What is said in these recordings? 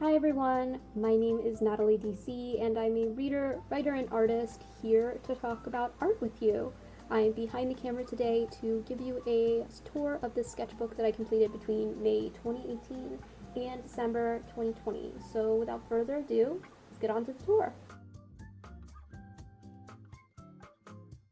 Hi everyone, my name is Natalie DC and I'm a writer and artist here to talk about art with you. I'm behind the camera today to give you a tour of this sketchbook that I completed between May 2018 and December 2020. So without further ado, let's get on to the tour.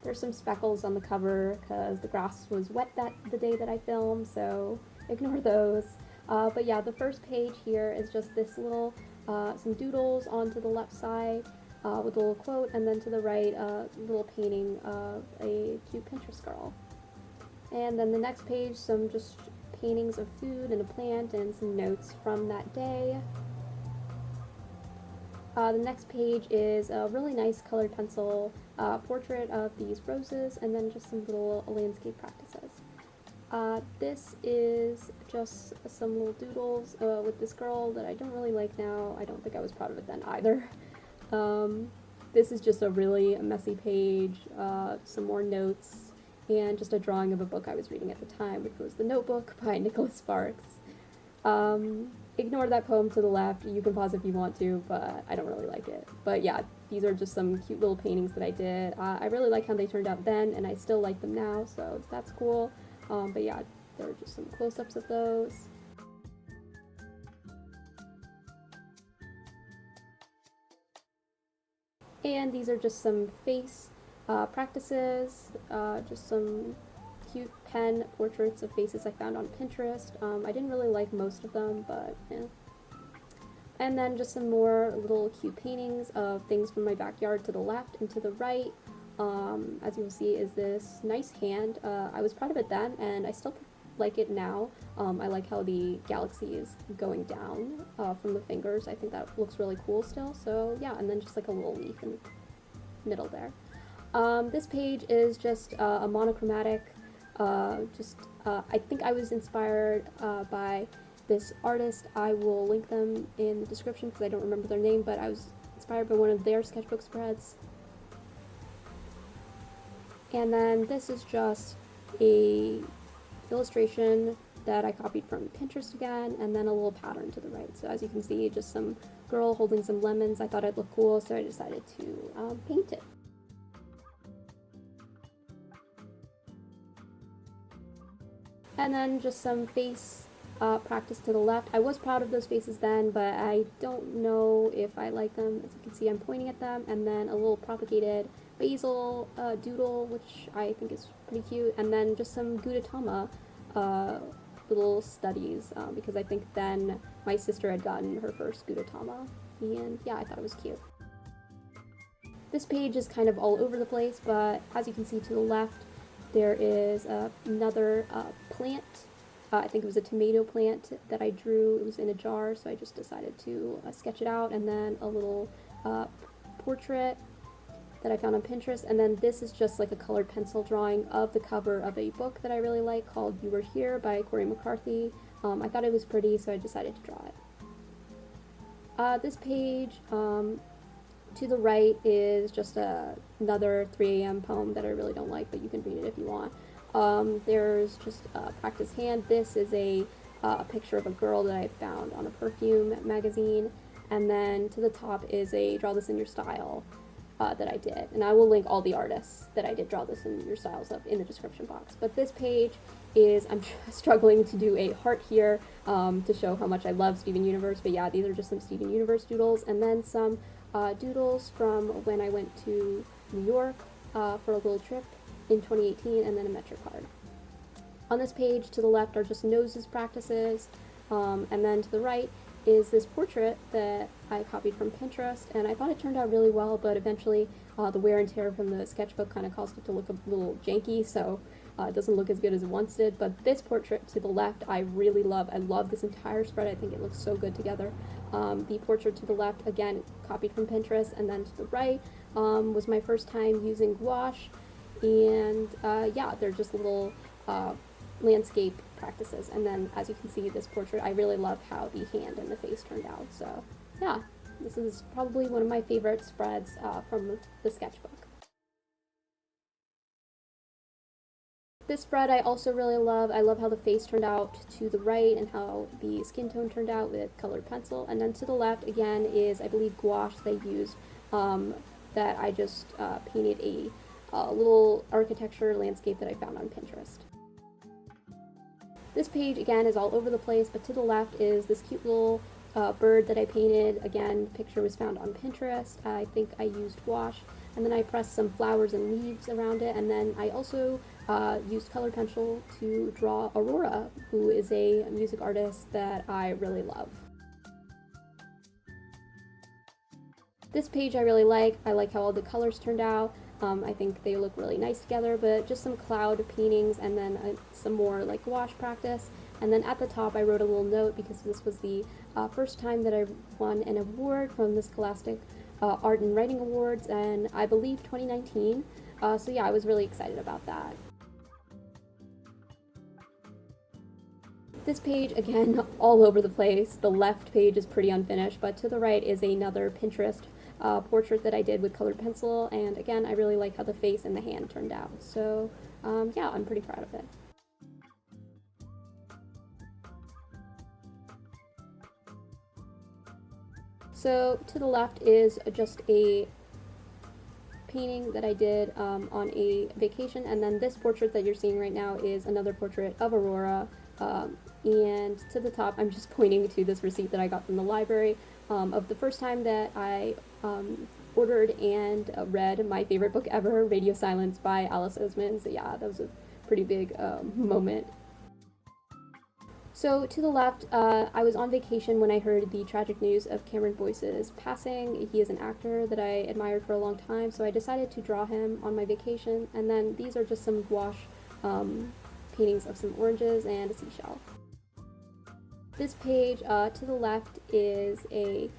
There's some speckles on the cover because the grass was wet the day that I filmed, so ignore those. But yeah, the first page here is just this little, some doodles onto the left side with a little quote, and then to the right, a little painting of a cute Pinterest girl. And then the next page, some just paintings of food and a plant and some notes from that day. The next page is a really nice colored pencil portrait of these roses, and then just some little landscape practices. This is just some little doodles with this girl that I don't really like now. I don't think I was proud of it then either. This is just a really messy page, some more notes, and just a drawing of a book I was reading at the time, which was The Notebook by Nicholas Sparks. Ignore that poem to the left. You can pause if you want to, but I don't really like it. But yeah, these are just some cute little paintings that I did. I really like how they turned out then, and I still like them now, so that's cool. But yeah, there are just some close-ups of those. And these are just some face practices, just some cute pen portraits of faces I found on Pinterest. I didn't really like most of them, but yeah. And then just some more little cute paintings of things from my backyard to the left, and to the right, as you will see, is this nice hand. I was proud of it then, and I still like it now. I like how the galaxy is going down from the fingers. I think that looks really cool still, so yeah, and then just like a little leaf in the middle there. This page is just a monochromatic, I think I was inspired by this artist. I will link them in the description because I don't remember their name, but I was inspired by one of their sketchbook spreads. And then this is just a illustration that I copied from Pinterest again, and then a little pattern to the right. So as you can see, just some girl holding some lemons. I thought it'd look cool, so I decided to paint it. And then just some face practice to the left. I was proud of those faces then, but I don't know if I like them. As you can see, I'm pointing at them, and then a little propagated basil doodle, which I think is pretty cute, and then just some Gudetama little studies, because I think then my sister had gotten her first Gudetama, and yeah, I thought it was cute. This page is kind of all over the place, but as you can see to the left, there is another plant. I think it was a tomato plant that I drew. It was in a jar, so I just decided to sketch it out, and then a little portrait that I found on Pinterest, and then this is just like a colored pencil drawing of the cover of a book that I really like called You Were Here by Cory McCarthy. I thought it was pretty, so I decided to draw it. This page to the right is just another 3 a.m. poem that I really don't like, but you can read it if you want. There's just a practice hand. This is a picture of a girl that I found on a perfume magazine, and then to the top is a draw this in your style that I did, and I will link all the artists that I did draw this in your styles of in the description box. But this page is, I'm struggling to do a heart here to show how much I love Steven Universe, but yeah, these are just some Steven Universe doodles, and then some doodles from when I went to New York for a little trip in 2018, and then a Metro card. On this page to the left are just noses practices, and then to the right is this portrait that I copied from Pinterest, and I thought it turned out really well, but eventually the wear and tear from the sketchbook kind of caused it to look a little janky, so it doesn't look as good as it once did. But this portrait to the left I really love. I love this entire spread. I think it looks so good together. The portrait to the left, again, copied from Pinterest, and then to the right was my first time using gouache, and yeah, they're just little landscape practices. And then as you can see, this portrait, I really love how the hand and the face turned out. So yeah, this is probably one of my favorite spreads from the sketchbook. This spread I also really love. I love how the face turned out to the right and how the skin tone turned out with colored pencil. And then to the left, again, is, I believe, gouache that I used, that I just painted a little architecture landscape that I found on Pinterest. This page, again, is all over the place, but to the left is this cute little bird that I painted. Again, picture was found on Pinterest. I think I used gouache, and then I pressed some flowers and leaves around it, and then I also used colored pencil to draw Aurora, who is a music artist that I really love. This page I really like. I like how all the colors turned out. I think they look really nice together, but just some cloud paintings and then some more like gouache practice. And then at the top I wrote a little note because this was the first time that I won an award from the Scholastic Art and Writing Awards, and I believe 2019. So yeah, I was really excited about that. This page, again, all over the place. The left page is pretty unfinished, but to the right is another Pinterest portrait that I did with colored pencil, and again, I really like how the face and the hand turned out. So yeah, I'm pretty proud of it. So to the left is just a painting that I did on a vacation, and then this portrait that you're seeing right now is another portrait of Aurora. And to the top, I'm just pointing to this receipt that I got from the library of the first time that I ordered and read my favorite book ever, Radio Silence by Alice Oseman. So yeah, that was a pretty big moment. So to the left, I was on vacation when I heard the tragic news of Cameron Boyce's passing. He is an actor that I admired for a long time, so I decided to draw him on my vacation. And then these are just some gouache paintings of some oranges and a seashell. This page to the left is a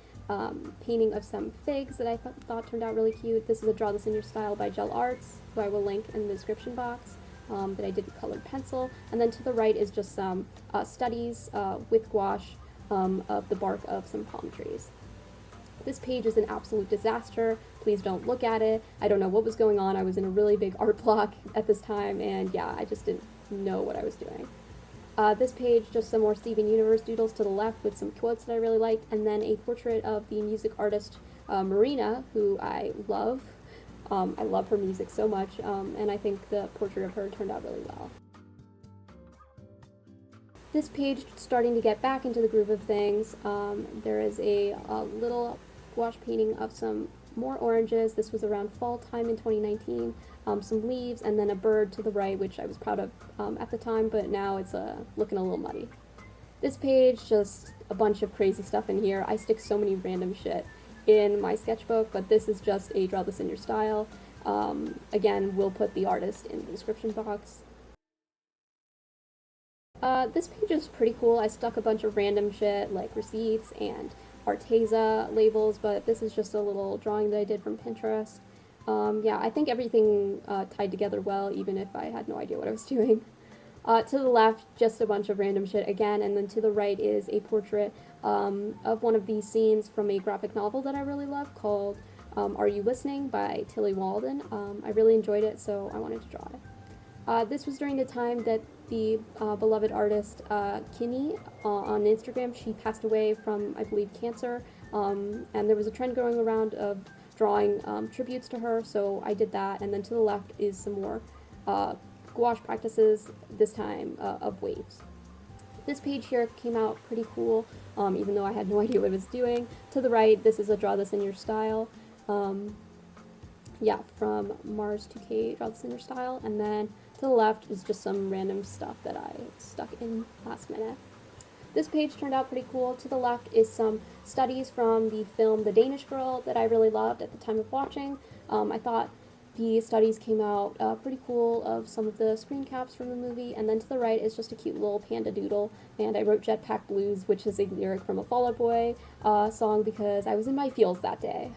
painting of some figs that I thought turned out really cute. This is a Draw This in Your Style by Gel Arts, who I will link in the description box, that I did with colored pencil. And then to the right is just some studies with gouache of the bark of some palm trees. This page is an absolute disaster. Please don't look at it. I don't know what was going on. I was in a really big art block at this time, and yeah, I just didn't know what I was doing. This page, just some more Steven Universe doodles to the left with some quotes that I really liked, and then a portrait of the music artist Marina, who I love. I love her music so much, and I think the portrait of her turned out really well. This page, starting to get back into the groove of things, there is a little gouache painting of some more oranges. This was around fall time in 2019. Some leaves, and then a bird to the right, which I was proud of at the time, but now it's looking a little muddy. This page, just a bunch of crazy stuff in here. I stick so many random shit in my sketchbook, but this is just a Draw This in Your Style. Again, we'll put the artist in the description box. This page is pretty cool. I stuck a bunch of random shit like receipts and Arteza labels, but this is just a little drawing that I did from Pinterest. Yeah, I think everything tied together well, even if I had no idea what I was doing. To the left, just a bunch of random shit again, and then to the right is a portrait of one of these scenes from a graphic novel that I really love called Are You Listening by Tillie Walden. I really enjoyed it, so I wanted to draw it. This was during the time that the beloved artist Kinney on Instagram, she passed away from, I believe, cancer, and there was a trend going around of drawing tributes to her, so I did that. And then to the left is some more gouache practices, this time of waves. This page here came out pretty cool, even though I had no idea what I was doing. To the right, this is a Draw This in Your Style. Yeah, from Mars 2K, Draw This in Your Style. And then to the left is just some random stuff that I stuck in last minute. This page turned out pretty cool. To the left is some studies from the film The Danish Girl that I really loved at the time of watching. I thought the studies came out pretty cool of some of the screen caps from the movie. And then to the right is just a cute little panda doodle. And I wrote Jetpack Blues, which is a lyric from a Fall Out Boy song, because I was in my feels that day.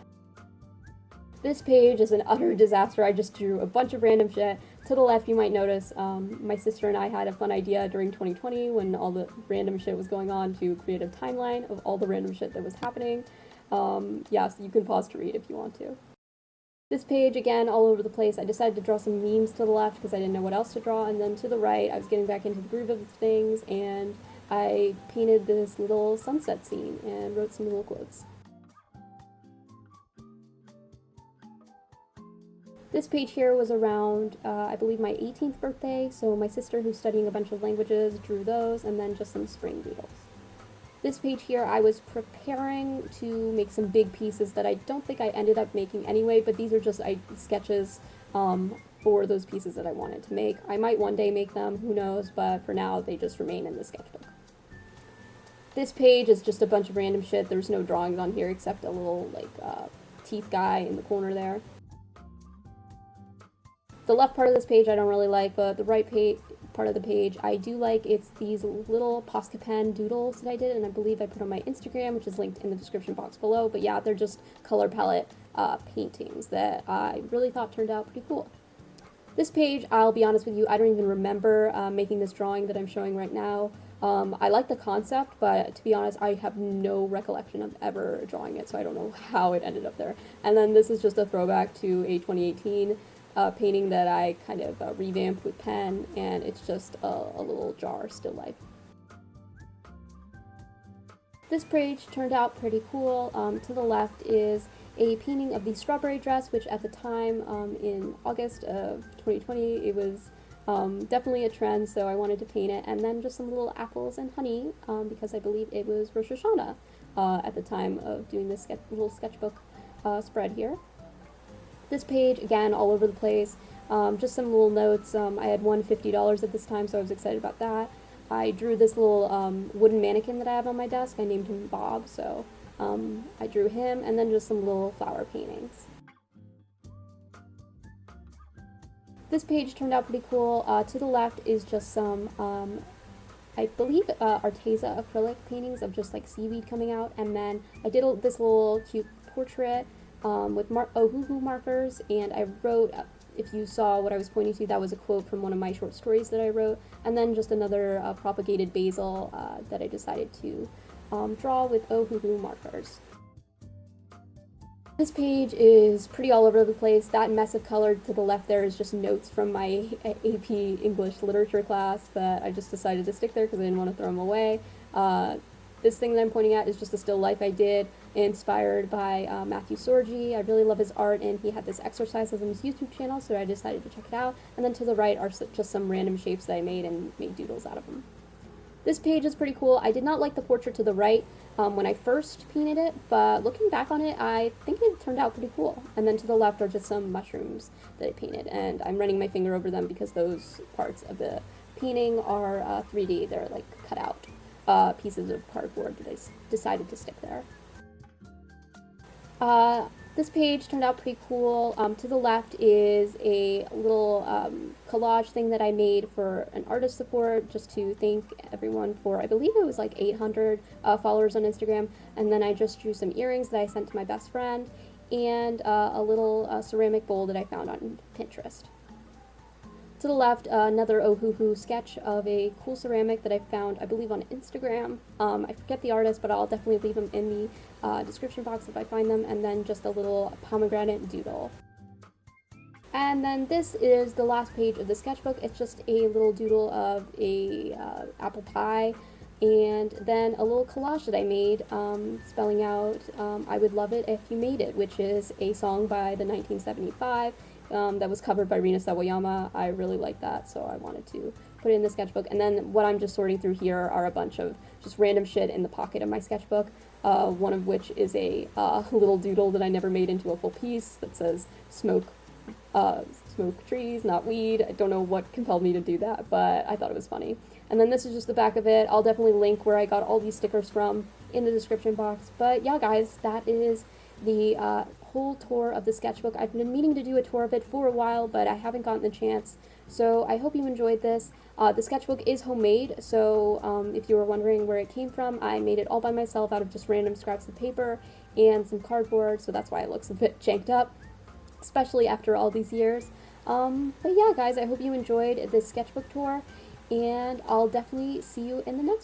This page is an utter disaster. I just drew a bunch of random shit. To the left, you might notice my sister and I had a fun idea during 2020 when all the random shit was going on to create a timeline of all the random shit that was happening. Yeah, so you can pause to read if you want to. This page, again, all over the place. I decided to draw some memes to the left because I didn't know what else to draw, and then to the right, I was getting back into the groove of things, and I painted this little sunset scene and wrote some little quotes. This page here was around, I believe, my 18th birthday, so my sister, who's studying a bunch of languages, drew those, and then just some spring doodles. This page here, I was preparing to make some big pieces that I don't think I ended up making anyway, but these are just sketches for those pieces that I wanted to make. I might one day make them, who knows, but for now they just remain in the sketchbook. This page is just a bunch of random shit. There's no drawings on here except a little, teeth guy in the corner there. The left part of this page I don't really like, but the right part of the page I do like. It's these little Posca pen doodles that I did, and I believe I put on my Instagram, which is linked in the description box below. But yeah, they're just color palette paintings that I really thought turned out pretty cool. This page, I'll be honest with you, I don't even remember making this drawing that I'm showing right now. I like the concept, but to be honest, I have no recollection of ever drawing it, so I don't know how it ended up there. And then this is just a throwback to a 2018 painting that I kind of revamped with pen, and it's just a little jar still life. This page turned out pretty cool. To the left is a painting of the strawberry dress, which at the time, in August of 2020, it was definitely a trend, so I wanted to paint it. And then just some little apples and honey, because I believe it was Rosh Hashanah at the time of doing this little sketchbook spread here. This page, again, all over the place, just some little notes. I had won $50 at this time, so I was excited about that. I drew this little wooden mannequin that I have on my desk. I named him Bob, so I drew him, and then just some little flower paintings. This page turned out pretty cool. To the left is just some, I believe, Arteza acrylic paintings of just like seaweed coming out, and then I did this little cute portrait with Ohuhu markers, and I wrote, if you saw what I was pointing to, that was a quote from one of my short stories that I wrote, and then just another propagated basil that I decided to draw with Ohuhu markers. This page is pretty all over the place. That mess of color to the left there is just notes from my AP English literature class that I just decided to stick there because I didn't want to throw them away. This thing that I'm pointing at is just a still life I did, inspired by Matthew Sorgi. I really love his art, and he had this exercise on his YouTube channel, so I decided to check it out. And then to the right are just some random shapes that I made and made doodles out of them. This page is pretty cool. I did not like the portrait to the right when I first painted it, but looking back on it, I think it turned out pretty cool. And then to the left are just some mushrooms that I painted, and I'm running my finger over them because those parts of the painting are 3D. They're like cut out pieces of cardboard that I decided to stick there. This page turned out pretty cool. To the left is a little collage thing that I made for an artist support, just to thank everyone for, I believe it was like 800 followers on Instagram, and then I just drew some earrings that I sent to my best friend, and a little ceramic bowl that I found on Pinterest. To the left, another Ohuhu sketch of a cool ceramic that I found, I believe, on Instagram. I forget the artist, but I'll definitely leave them in the description box if I find them, and then just a little pomegranate doodle. And then this is the last page of the sketchbook. It's just a little doodle of a apple pie, and then a little collage that I made spelling out I Would Love It If You Made It, which is a song by the 1975 that was covered by Rina Sawayama. I really like that, so I wanted to put it in the sketchbook. And then what I'm just sorting through here are a bunch of just random shit in the pocket of my sketchbook, one of which is a little doodle that I never made into a full piece that says smoke trees, not weed. I don't know what compelled me to do that, but I thought it was funny. And then this is just the back of it. I'll definitely link where I got all these stickers from in the description box. But yeah, guys, that is the whole tour of the sketchbook. I've been meaning to do a tour of it for a while, but I haven't gotten the chance. So I hope you enjoyed this. The sketchbook is homemade, so if you were wondering where it came from, I made it all by myself out of just random scraps of paper and some cardboard, so that's why it looks a bit janked up, especially after all these years. But yeah, guys, I hope you enjoyed this sketchbook tour, and I'll definitely see you in the next one.